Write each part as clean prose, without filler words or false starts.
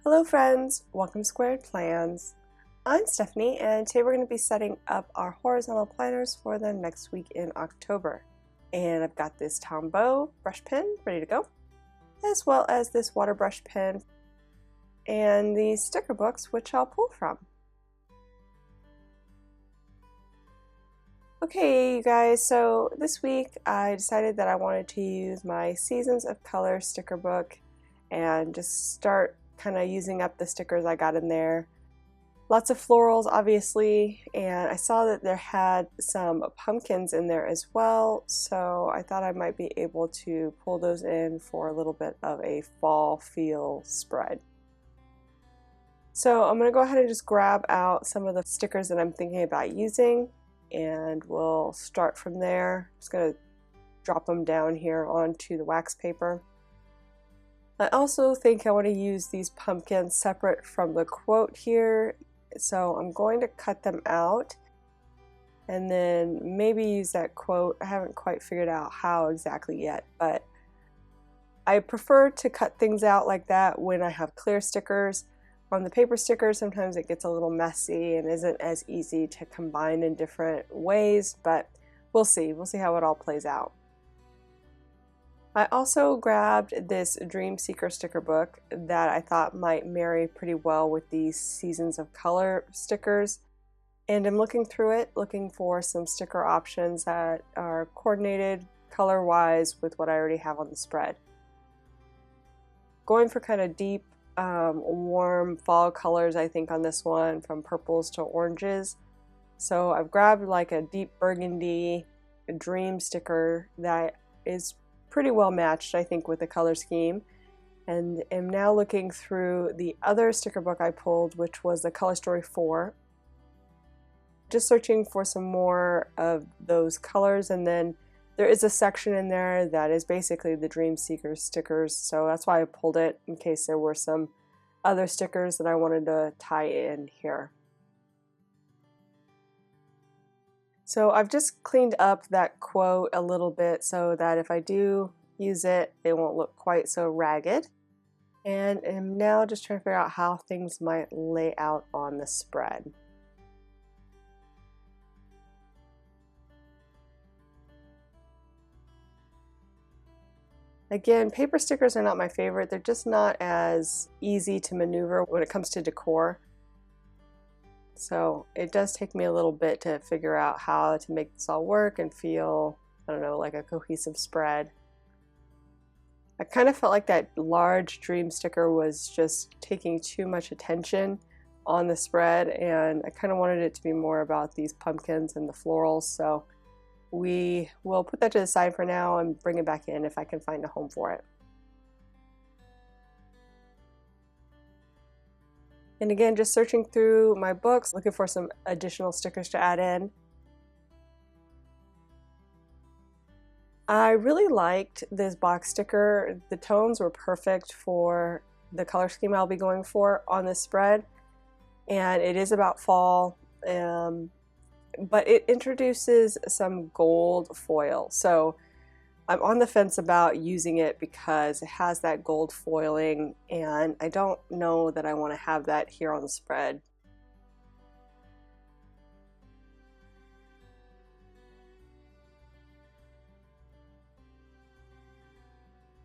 Hello friends, welcome to Squared Plans. I'm Stephanie and today we're going to be setting up our horizontal planners for the next week in October. And I've got this Tombow brush pen ready to go, as well as this water brush pen and these sticker books which I'll pull from. Okay you guys, so this week I decided that I wanted to use my Seasons of Color sticker book and just start kind of using up the stickers I got in there. Lots of florals obviously, and I saw that there had some pumpkins in there as well, so I thought I might be able to pull those in for a little bit of a fall feel spread. So I'm going to go ahead and just grab out some of the stickers that I'm thinking about using, and we'll start from there. Just going to drop them down here onto the wax paper. I also think I want to use these pumpkins separate from the quote here, so I'm going to cut them out and then maybe use that quote. I haven't quite figured out how exactly yet, but I prefer to cut things out like that when I have clear stickers. On the paper stickers, sometimes it gets a little messy and isn't as easy to combine in different ways, but we'll see. We'll see how it all plays out. I also grabbed this Dream Seeker sticker book that I thought might marry pretty well with these Seasons of Color stickers, and I'm looking through it, looking for some sticker options that are coordinated color-wise with what I already have on the spread. Going for kind of deep, warm fall colors I think on this one, from purples to oranges. So I've grabbed like a deep burgundy dream sticker that is pretty well matched I think with the color scheme, and am now looking through the other sticker book I pulled, which was the Color Story 4. Just searching for some more of those colors, and then there is a section in there that is basically the Dream Seeker stickers, so that's why I pulled it, in case there were some other stickers that I wanted to tie in here. So I've just cleaned up that quote a little bit so that if I do use it, it won't look quite so ragged. And am now just trying to figure out how things might lay out on the spread. Again, paper stickers are not my favorite. They're just not as easy to maneuver when it comes to decor. So it does take me a little bit to figure out how to make this all work and feel, I don't know, like a cohesive spread. I kind of felt like that large dream sticker was just taking too much attention on the spread, and I kind of wanted it to be more about these pumpkins and the florals, so we will put that to the side for now and bring it back in if I can find a home for it. And again, just searching through my books, looking for some additional stickers to add in. I really liked this box sticker. The tones were perfect for the color scheme I'll be going for on this spread. And it is about fall, but it introduces some gold foil. So I'm on the fence about using it because it has that gold foiling, and I don't know that I want to have that here on the spread.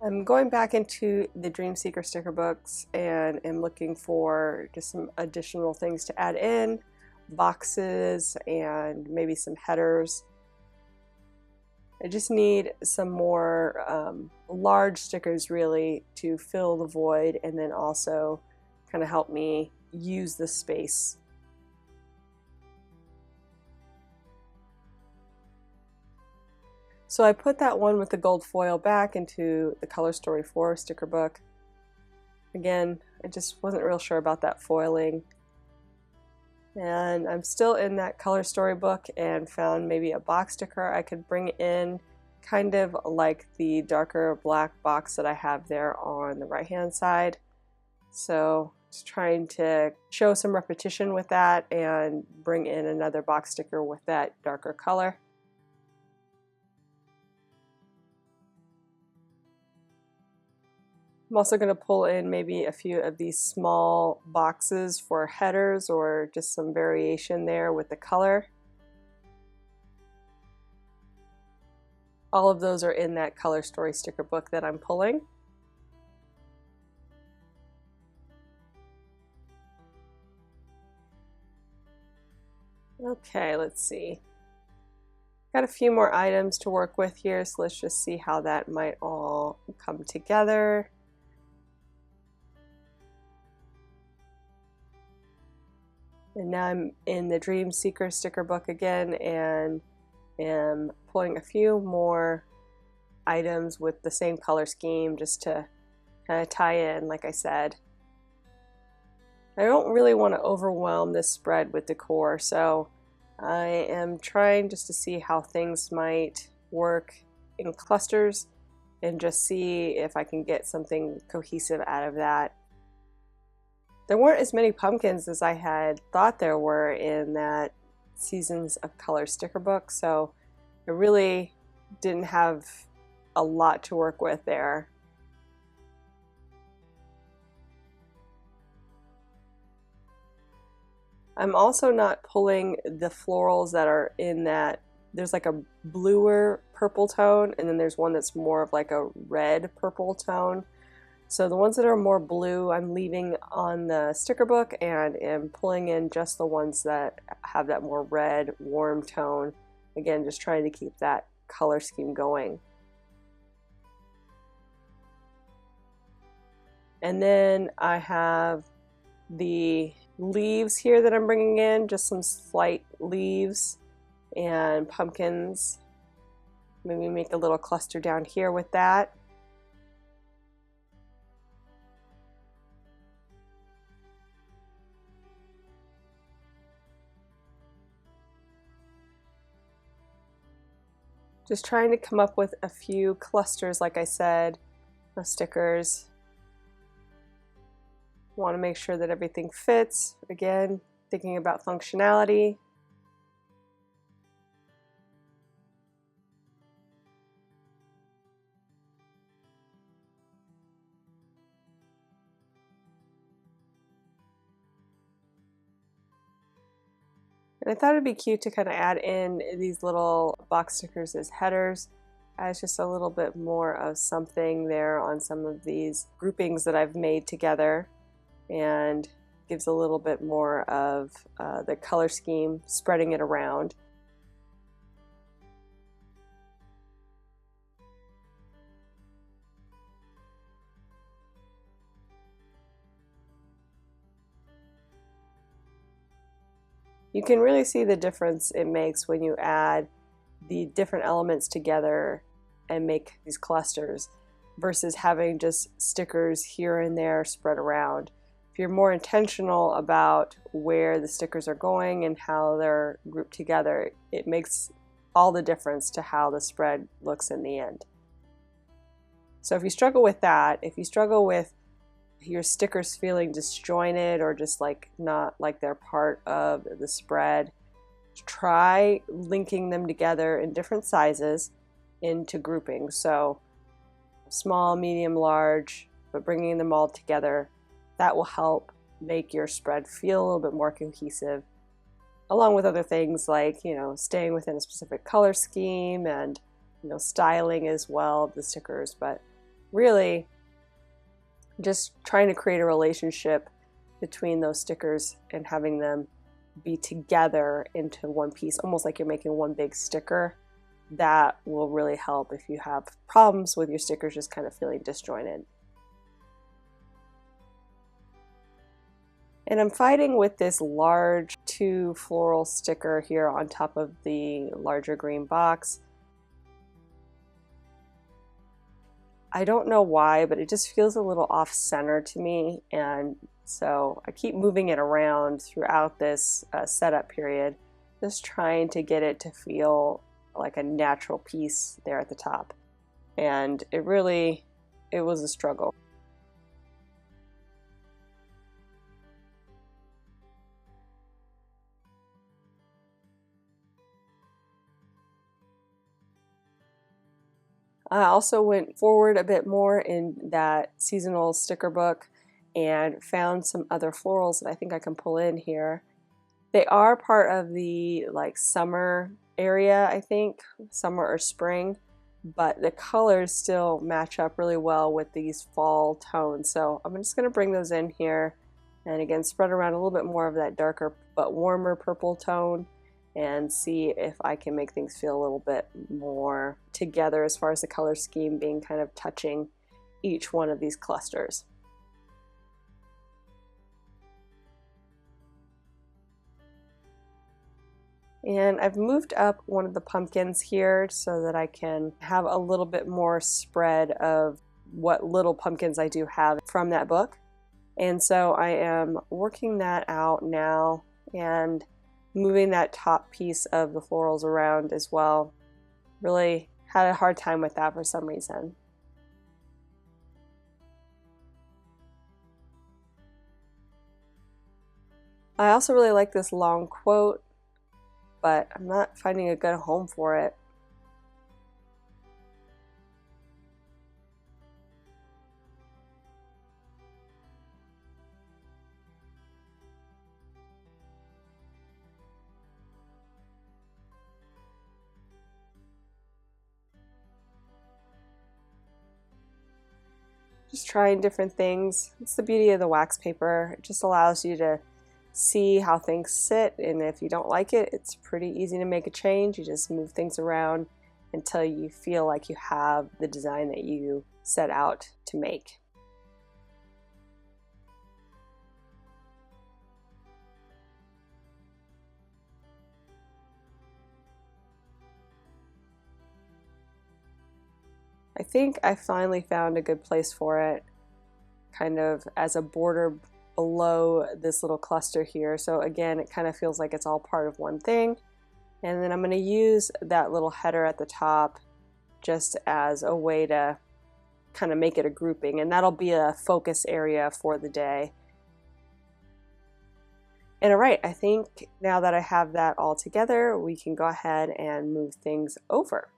I'm going back into the Dream Seeker sticker books and am looking for just some additional things to add in, boxes and maybe some headers. I just need some more large stickers really to fill the void and then also kind of help me use the space. So I put that one with the gold foil back into the Color Story 4 sticker book. Again, I just wasn't real sure about that foiling. And I'm still in that Color Story book and found maybe a box sticker I could bring in, kind of like the darker black box that I have there on the right hand side. So just trying to show some repetition with that and bring in another box sticker with that darker color. I'm I'm also going to pull in maybe a few of these small boxes for headers or just some variation there with the color. All of those are in that color story sticker book that I'm pulling. Okay, let's see. Got a few more items to work with here, so let's just see how that might all come together. And now I'm in the Dream Seeker sticker book again and am pulling a few more items with the same color scheme just to kind of tie in, like I said. I don't really want to overwhelm this spread with decor, so I am trying just to see how things might work in clusters and just see if I can get something cohesive out of that. There weren't as many pumpkins as I had thought there were in that Seasons of Color sticker book, so I really didn't have a lot to work with there. I'm also not pulling the florals that are in that. There's like a bluer purple tone, and then there's one that's more of like a red purple tone. So the ones that are more blue I'm leaving on the sticker book and am pulling in just the ones that have that more red warm tone. Again, just trying to keep that color scheme going. And then I have the leaves here that I'm bringing in, just some slight leaves and pumpkins. Maybe make a little cluster down here with that. Just trying to come up with a few clusters, like I said, of stickers. Want to make sure that everything fits. Again, thinking about functionality. And I thought it'd be cute to kind of add in these little box stickers as headers, as just a little bit more of something there on some of these groupings that I've made together, and gives a little bit more of the color scheme, spreading it around. You can really see the difference it makes when you add the different elements together and make these clusters versus having just stickers here and there spread around. If you're more intentional about where the stickers are going and how they're grouped together, it makes all the difference to how the spread looks in the end. So if you struggle with that, if you struggle with your stickers feeling disjointed or just like not like they're part of the spread, try linking them together in different sizes into groupings. So small, medium, large, but bringing them all together, that will help make your spread feel a little bit more cohesive, along with other things like, staying within a specific color scheme and, styling as well of the stickers. But really, just trying to create a relationship between those stickers and having them be together into one piece, almost like you're making one big sticker. That will really help if you have problems with your stickers just kind of feeling disjointed. And I'm fighting with this large 2 floral sticker here on top of the larger green box. I don't know why, but it just feels a little off center to me, and so I keep moving it around throughout this setup period, just trying to get it to feel like a natural piece there at the top. And it was a struggle. I also went forward a bit more in that seasonal sticker book and found some other florals that I think I can pull in here. They are part of the like summer area, I think, summer or spring, but the colors still match up really well with these fall tones. So I'm just going to bring those in here and again spread around a little bit more of that darker but warmer purple tone and see if I can make things feel a little bit more together as far as the color scheme being kind of touching each one of these clusters. And I've moved up one of the pumpkins here so that I can have a little bit more spread of what little pumpkins I do have from that book. And so I am working that out now and moving that top piece of the florals around as well. Really had a hard time with that for some reason. I also really like this long quote, but I'm not finding a good home for it. Just trying different things. It's the beauty of the wax paper. It just allows you to see how things sit, and if you don't like it, it's pretty easy to make a change. You just move things around until you feel like you have the design that you set out to make. I think I finally found a good place for it, kind of as a border below this little cluster here. So again, it kind of feels like it's all part of one thing. And then I'm going to use that little header at the top just as a way to kind of make it a grouping, and that'll be a focus area for the day. And all right, I think now that I have that all together, we can go ahead and move things over.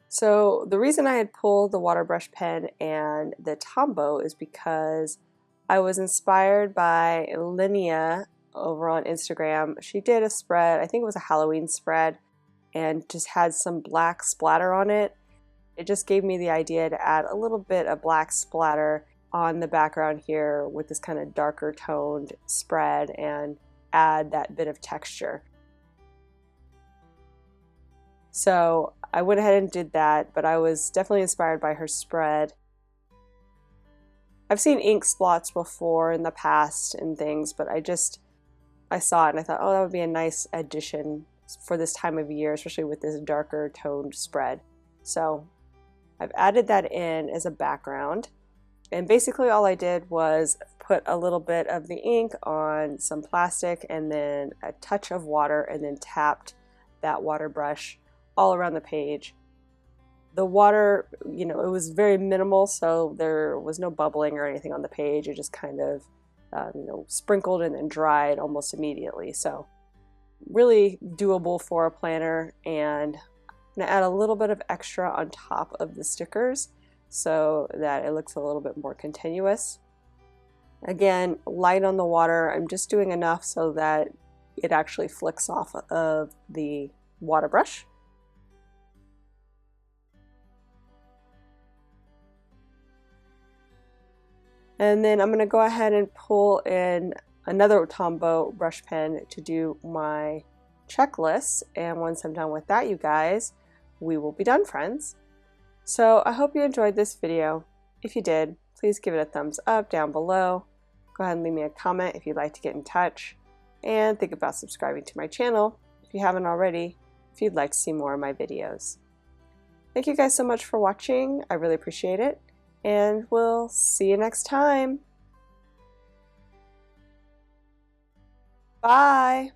So the reason I had pulled the water brush pen and the Tombow is because I was inspired by Linnea over on Instagram. She did a spread, I think it was a Halloween spread, and just had some black splatter on it. It just gave me the idea to add a little bit of black splatter on the background here with this kind of darker toned spread and add that bit of texture. So I went ahead and did that, but I was definitely inspired by her spread. I've seen ink splotch before in the past and things, but I saw it and I thought, oh, that would be a nice addition for this time of year, especially with this darker toned spread. So I've added that in as a background. And basically all I did was put a little bit of the ink on some plastic and then a touch of water and then tapped that water brush all around the page. The water, it was very minimal, so there was no bubbling or anything on the page. It just kind of, sprinkled and then dried almost immediately. So really doable for a planner, and I'm gonna add a little bit of extra on top of the stickers so that it looks a little bit more continuous. Again, light on the water. I'm just doing enough so that it actually flicks off of the water brush. And then I'm going to go ahead and pull in another Tombow brush pen to do my checklist. And once I'm done with that, you guys, we will be done, friends. So I hope you enjoyed this video. If you did, please give it a thumbs up down below. Go ahead and leave me a comment if you'd like to get in touch. And think about subscribing to my channel if you haven't already, if you'd like to see more of my videos. Thank you guys so much for watching. I really appreciate it. And we'll see you next time. Bye.